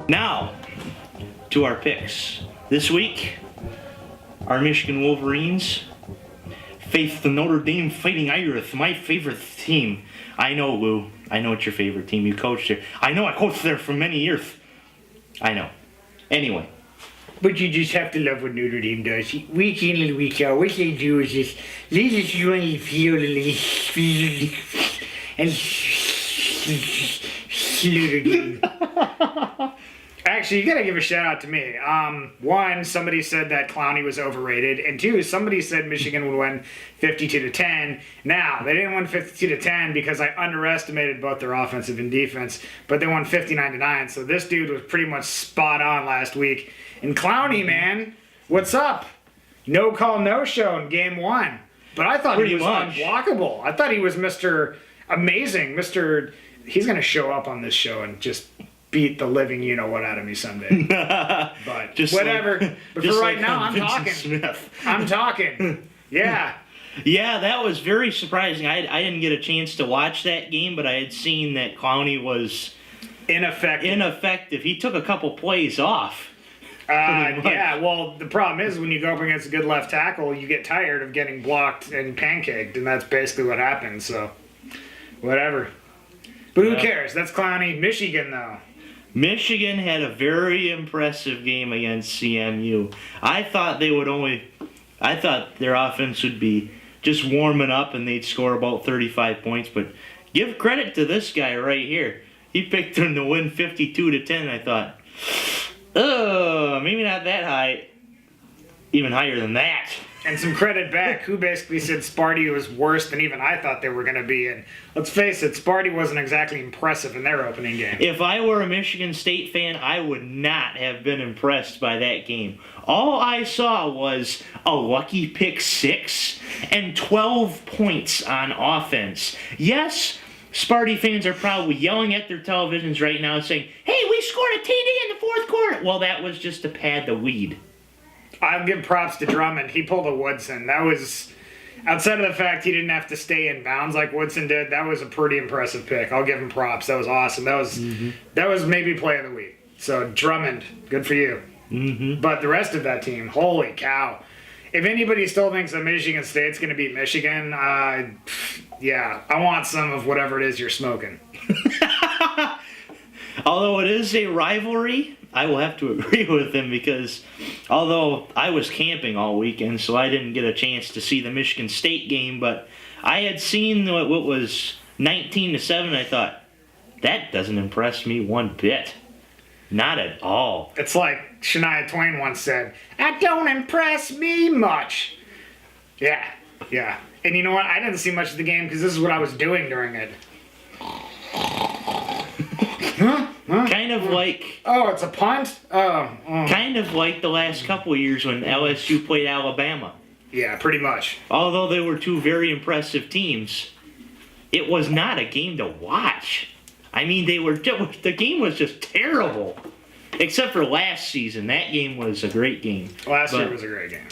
Now, to our picks. This week, our Michigan Wolverines face the Notre Dame Fighting Irish, my favorite team. I know, Lou. I know it's your favorite team. You coached there. I know I coached there for many years. I know. Anyway. But you just have to love what Notre Dame does. Week in and week out, what they do is just they just run the field and Notre Dame. Actually, you gotta give a shout out to me. One, somebody said that Clowney was overrated, and two, somebody said Michigan would win 52-10. Now, they didn't win 52-10 because I underestimated both their offensive and defense, but they won 59-9. So this dude was pretty much spot on last week. And Clowney, man, what's up? No call, no show in game one. But I thought he was unblockable. I thought he was Mr. Amazing. He's gonna show up on this show and just beat the living you-know-what out of me someday. But just whatever. Like, but for right now, I'm talking. Smith. I'm talking. Yeah. Yeah, that was very surprising. I didn't get a chance to watch that game, but I had seen that Clowney was ineffective. He took a couple plays off. Yeah, well, the problem is when you go up against a good left tackle, you get tired of getting blocked and pancaked, and that's basically what happened, so whatever. But who cares? That's Clowney. Michigan, though. Michigan had a very impressive game against CMU. I thought their offense would be just warming up and they'd score about 35 points, but give credit to this guy right here. He picked them to win 52-10. I thought, maybe not that high. Even higher than that. And some credit back, who basically said Sparty was worse than even I thought they were going to be. And let's face it, Sparty wasn't exactly impressive in their opening game. If I were a Michigan State fan, I would not have been impressed by that game. All I saw was a lucky pick 6 and 12 points on offense. Yes, Sparty fans are probably yelling at their televisions right now saying, hey, we scored a TD in the fourth quarter. Well, that was just to pad the lead. I'll give props to Drummond. He pulled a Woodson. That was, outside of the fact he didn't have to stay in bounds like Woodson did, that was a pretty impressive pick. I'll give him props. That was awesome. That was maybe play of the week. So Drummond, good for you. Mm-hmm. But the rest of that team, holy cow. If anybody still thinks that Michigan State's going to beat Michigan, yeah, I want some of whatever it is you're smoking. Although it is a rivalry, I will have to agree with him because although I was camping all weekend, so I didn't get a chance to see the Michigan State game, but I had seen what was 19-7, I thought, that doesn't impress me one bit. Not at all. It's like Shania Twain once said, that don't impress me much. Yeah. And you know what? I didn't see much of the game because this is what I was doing during it. Kind of like... Oh, it's a punt? Oh. Kind of like the last couple of years when LSU played Alabama. Yeah, pretty much. Although they were two very impressive teams, it was not a game to watch. I mean, the game was just terrible. Except for last season. That game was a great game. Last year was a great game.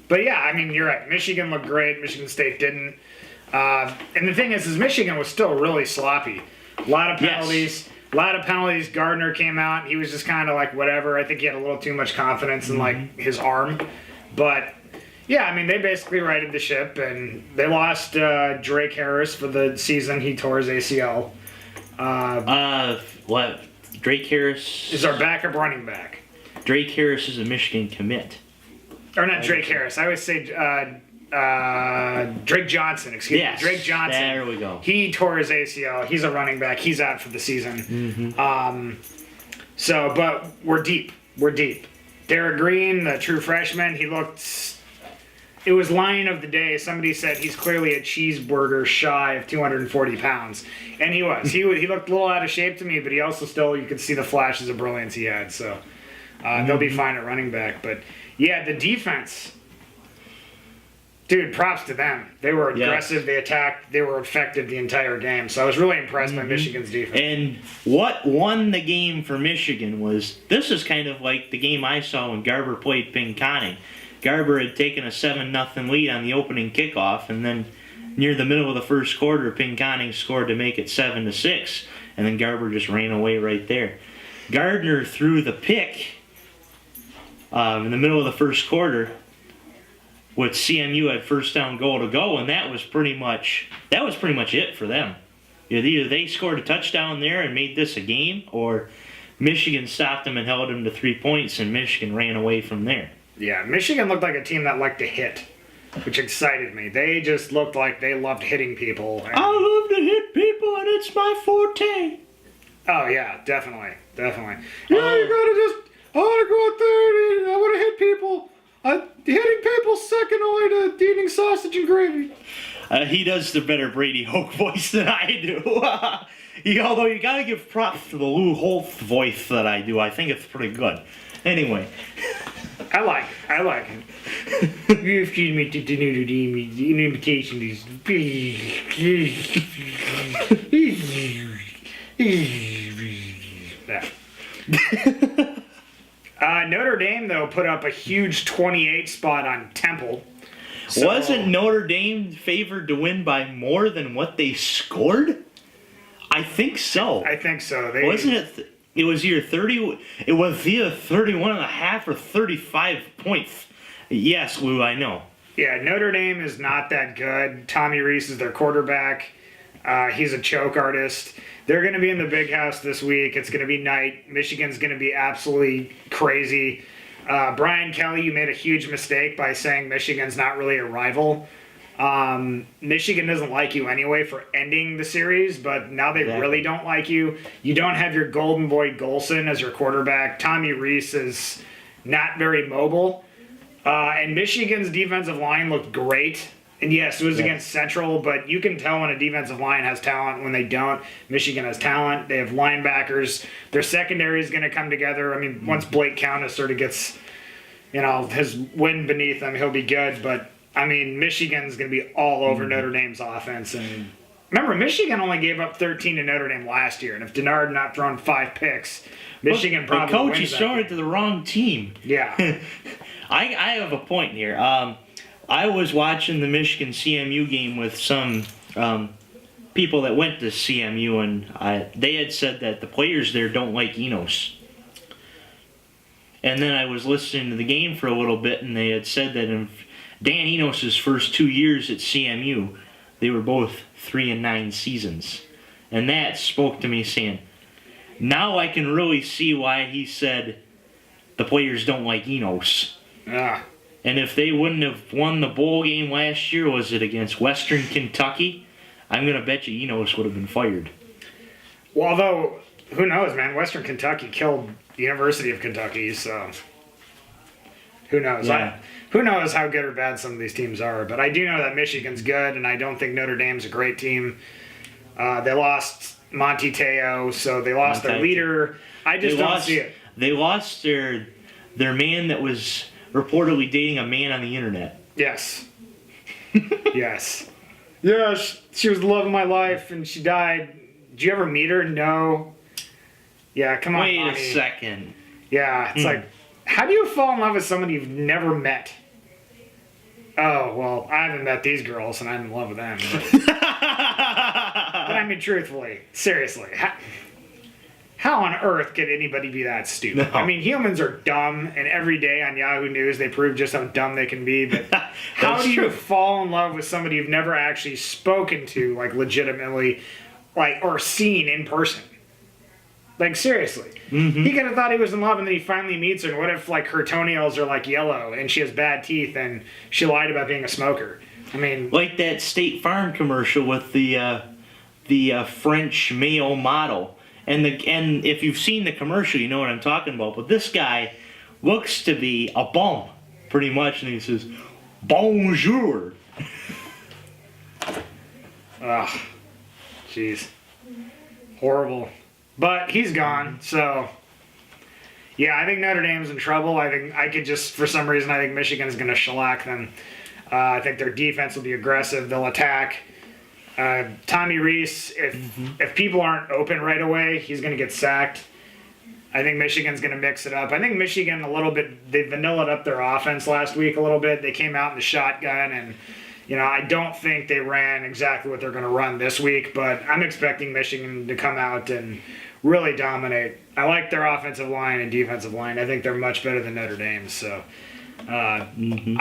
But yeah, I mean, you're right. Michigan looked great. Michigan State didn't. And the thing is Michigan was still really sloppy. A lot of penalties. Yes. A lot of penalties. Gardner came out. He was just kind of like whatever. I think he had a little too much confidence in like his arm. But yeah, I mean they basically righted the ship and they lost Drake Harris for the season. He tore his ACL. What? Drake Harris is our backup running back. Drake Harris is a Michigan commit. Or not Drake Harris. I always say Drake Johnson, excuse me. Drake Johnson. There we go. He tore his ACL. He's a running back. He's out for the season. But we're deep. Derek Greene, the true freshman, it was line of the day. Somebody said he's clearly a cheeseburger shy of 240 pounds. And he was. He looked a little out of shape to me, but he also still, you could see the flashes of brilliance he had. So they'll be fine at running back. But yeah, the defense... Dude, props to them. They were aggressive, they attacked, they were effective the entire game. So I was really impressed by Michigan's defense. And what won the game for Michigan this is kind of like the game I saw when Garber played Pinconning. Garber had taken a 7-0 lead on the opening kickoff, and then near the middle of the first quarter, Pinconning scored to make it 7-6, and then Garber just ran away right there. Gardner threw the pick in the middle of the first quarter, with CMU had first down goal to go, and that was pretty much it for them. Either they scored a touchdown there and made this a game, or Michigan stopped them and held them to 3 points, and Michigan ran away from there. Yeah, Michigan looked like a team that liked to hit, which excited me. They just looked like they loved hitting people. I love to hit people, and it's my forte. Oh, yeah, definitely. Yeah, I want to go out there and I want to hit people. Hitting people second only to eating sausage and gravy. He does the better Brady Hoke voice than I do. Although you gotta give props to the Lou Holtz voice that I do. I think it's pretty good. Anyway. I like it. You excuse me to deliver the invitation Notre Dame, though, put up a huge 28 spot on Temple. So, wasn't Notre Dame favored to win by more than what they scored? I think so. Wasn't it? It was either 31 and a half or 35 points. Yes, Lou, I know. Yeah, Notre Dame is not that good. Tommy Rees is their quarterback. He's a choke artist. They're going to be in the big house this week. It's going to be night. Michigan's going to be absolutely crazy. Brian Kelly, you made a huge mistake by saying Michigan's not really a rival. Michigan doesn't like you anyway for ending the series, but now they really don't like you. You don't have your golden boy Golson as your quarterback. Tommy Rees is not very mobile. And Michigan's defensive line looked great. And yes, it was against Central, but you can tell when a defensive line has talent when they don't. Michigan has talent. They have linebackers. Their secondary is going to come together. I mean, once Blake Countess sort of gets, his wind beneath him, he'll be good. But, I mean, Michigan's going to be all over Notre Dame's offense. And remember, Michigan only gave up 13 to Notre Dame last year. And if Denard had not thrown 5 picks, Michigan probably wins. Coach, he's throwing it to the wrong team. Yeah. I have a point here. I was watching the Michigan CMU game with some people that went to CMU, and they had said that the players there don't like Enos. And then I was listening to the game for a little bit, and they had said that in Dan Enos' first 2 years at CMU, they were both 3-9 seasons. And that spoke to me saying, now I can really see why he said the players don't like Enos. Ah. And if they wouldn't have won the bowl game last year, was it against Western Kentucky? I'm going to bet you Enos would have been fired. Well, although, who knows, man? Western Kentucky killed the University of Kentucky, so who knows? Yeah. Who knows how good or bad some of these teams are. But I do know that Michigan's good, and I don't think Notre Dame's a great team. They lost Monty Teo, so they lost their leader. I just don't see it. They lost their man that was reportedly dating a man on the internet. Yes. Yes. Yes, she was the love of my life, and she died. Did you ever meet her? No. Yeah, come on, Wait Bonnie. a second. Yeah, it's like, how do you fall in love with someone you've never met? Oh, well, I haven't met these girls, and I'm in love with them. But I mean, truthfully, seriously, how on earth could anybody be that stupid? No. I mean, humans are dumb, and every day on Yahoo News they prove just how dumb they can be. But how do you fall in love with somebody you've never actually spoken to, like, legitimately, like, or seen in person? Like, seriously. Mm-hmm. He could have thought he was in love, and then he finally meets her, and what if, like, her toenails are, like, yellow, and she has bad teeth, and she lied about being a smoker? I mean... Like that State Farm commercial with the French male model. And if you've seen the commercial, you know what I'm talking about. But this guy looks to be a bum, pretty much, and he says, "Bonjour." Ugh. Jeez. Horrible. But he's gone, so... Yeah, I think Notre Dame's in trouble. I think Michigan's going to shellac them. I think their defense will be aggressive. They'll attack. Tommy Rees, if people aren't open right away, he's going to get sacked. I think Michigan's going to mix it up. I think Michigan a little bit, they vanillaed up their offense last week a little bit. They came out in the shotgun, and I don't think they ran exactly what they're going to run this week, but I'm expecting Michigan to come out and really dominate. I like their offensive line and defensive line. I think they're much better than Notre Dame. So I think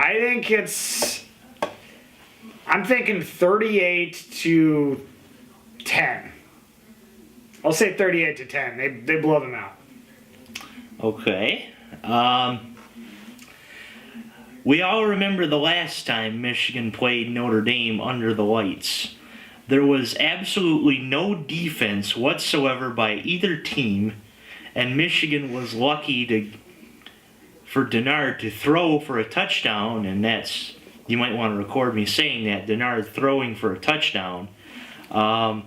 I'm thinking 38-10. I'll say 38-10. They blow them out. Okay. We all remember the last time Michigan played Notre Dame under the lights. There was absolutely no defense whatsoever by either team, and Michigan was lucky for Denard to throw for a touchdown, and that's, you might want to record me saying that, Denard throwing for a touchdown. To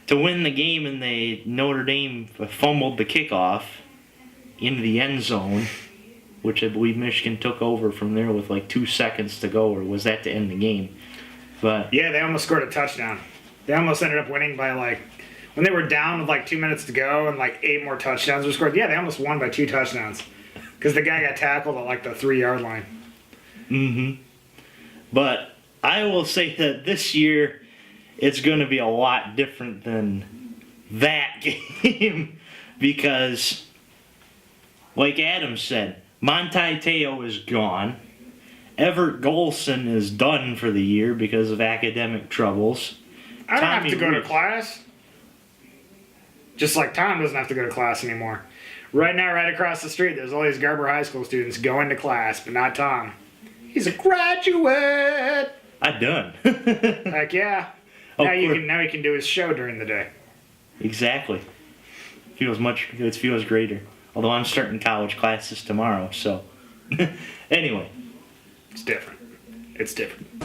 win the game, and Notre Dame fumbled the kickoff into the end zone, which I believe Michigan took over from there with like 2 seconds to go, or was that to end the game? But yeah, they almost scored a touchdown. They almost ended up winning by when they were down with 2 minutes to go and 8 more touchdowns were scored. Yeah, they almost won by 2 touchdowns because the guy got tackled at the 3-yard line. Mm-hmm. But I will say that this year it's going to be a lot different than that game because, like Adam said, Monty Teo is gone. Everett Golson is done for the year because of academic troubles. I don't have to go to class. Just like Tom doesn't have to go to class anymore. Right now, right across the street, there's all these Garber High School students going to class, but not Tom. He's a graduate! I'm done. Heck yeah. Now he can do his show during the day. Exactly. It feels greater. Although I'm starting college classes tomorrow, so. Anyway. It's different.